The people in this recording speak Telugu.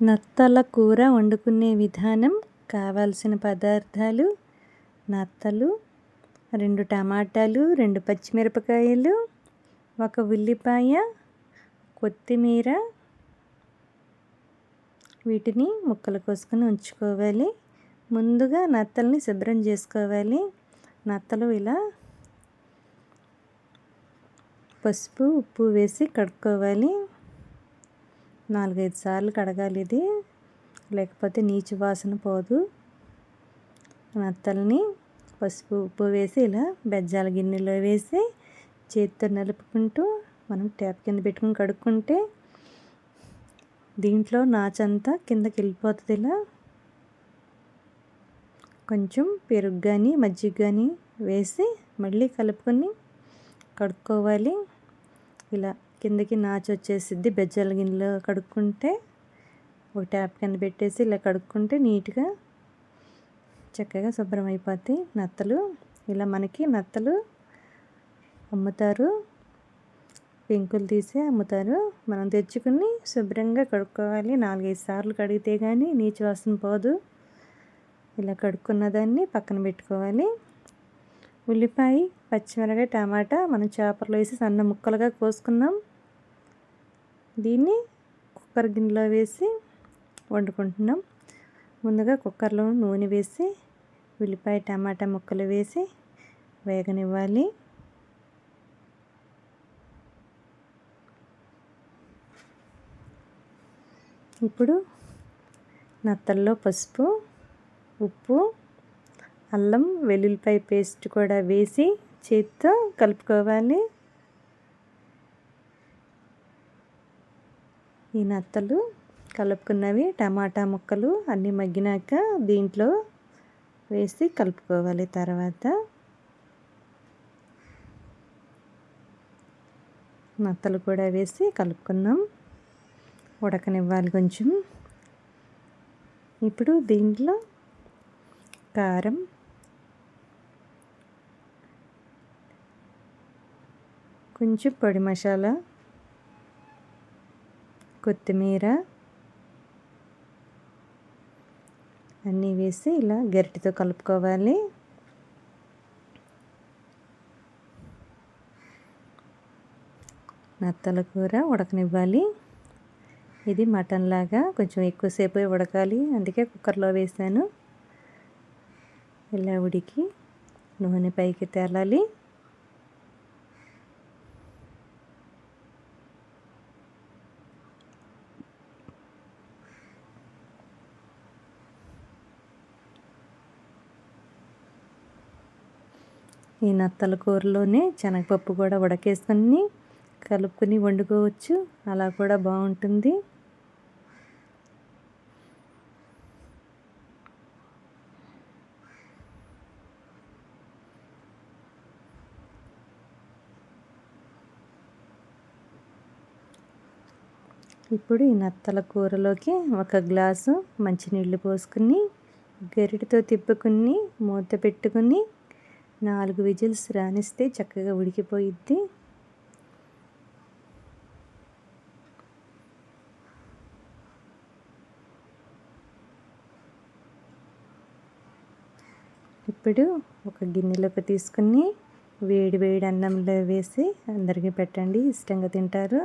నత్తల కూర వండుకునే విధానం. కావాల్సిన పదార్థాలు: నత్తలు, 2 టమాటాలు, 2 పచ్చిమిరపకాయలు, 1 ఉల్లిపాయ, కొత్తిమీర. వీటిని ముక్కలు కోసుకొని ఉంచుకోవాలి. ముందుగా నత్తల్ని శుభ్రం చేసుకోవాలి. నత్తలు ఇలా పసుపు, ఉప్పు వేసి కడుక్కోవాలి. 4-5 సార్లు కడగాలి ఇది, లేకపోతే నీచు వాసన పోదు. నత్తల్ని పసుపు, ఉప్పు వేసి ఇలా బెజ్జాల గిన్నెలో వేసి చేతితో నలుపుకుంటూ మనం ట్యాప్ కింద పెట్టుకుని కడుక్కుంటే దీంట్లో నాచంతా కిందకి వెళ్ళిపోతుంది. ఇలా కొంచెం పెరుగు కానీ మజ్జిగ కానీ వేసి మళ్ళీ కలుపుకొని కడుక్కోవాలి. ఇలా కిందకి నాచు వచ్చేసిద్ది. బెజ్జాల గిన్నెలో కడుక్కుంటే ఒక ట్యాప్ కింద పెట్టేసి ఇలా కడుక్కుంటే నీట్గా చక్కగా శుభ్రం అయిపోతాయి నత్తలు. ఇలా మనకి నత్తలు అమ్ముతారు, పెంకులు తీసి అమ్ముతారు. మనం తెచ్చుకుని శుభ్రంగా కడుక్కోవాలి. 4-5 సార్లు కడిగితే కానీ నీచు వాసన పోదు. ఇలా కడుక్కున్న దాన్ని పక్కన పెట్టుకోవాలి. ఉల్లిపాయ, పచ్చిమిరపకాయ, టమాటా మనం చేపల్లో వేసి సన్న ముక్కలుగా కోసుకున్నాం. దీన్ని కుక్కర్ గిన్నెలో వేసి వండుకుంటున్నాం. ముందుగా కుక్కర్లో నూనె వేసి ఉల్లిపాయ, టమాటా ముక్కలు వేసి వేగనివ్వాలి. ఇప్పుడు నత్తల్లో పసుపు, ఉప్పు, అల్లం వెల్లుల్లిపాయ పేస్ట్ కూడా వేసి చేతితో కలుపుకోవాలి. ఈ నత్తలు కలుపుకున్నవి టమాటా ముక్కలు అన్నీ మగ్గినాక దీంట్లో వేసి కలుపుకోవాలి. తర్వాత నత్తలు కూడా వేసి కలుపుకున్నాం, ఉడకనివ్వాలి కొంచెం. ఇప్పుడు దీంట్లో కారం, కొంచెం పొడి మసాలా, కొత్తిమీర అన్నీ వేసి ఇలా గరిటెతో కలుపుకోవాలి. నత్తల కూర ఉడకనివ్వాలి. ఇది మటన్ లాగా కొంచెం ఎక్కువసేపు ఉడకాలి, అందుకే కుక్కర్లో వేసాను. ఇలా ఉడికి నూనె పైకి తేలాలి. ఈ నత్తల కూరలోనే శనగపప్పు కూడా ఉడకేసుకొని కలుపుకొని వండుకోవచ్చు, అలా కూడా బాగుంటుంది. ఇప్పుడు ఈ నత్తల కూరలోకి 1 గ్లాసు మంచినీళ్ళు పోసుకుని గరిటెతో తిప్పుకుని మూత పెట్టుకుని 4 విజిల్స్ రానిస్తే చక్కగా ఉడికిపోయిద్ది. ఇప్పుడు ఒక గిన్నెలోకి తీసుకుని వేడి వేడి అన్నంలో వేసి అందరికీ పెట్టండి, ఇష్టంగా తింటారు.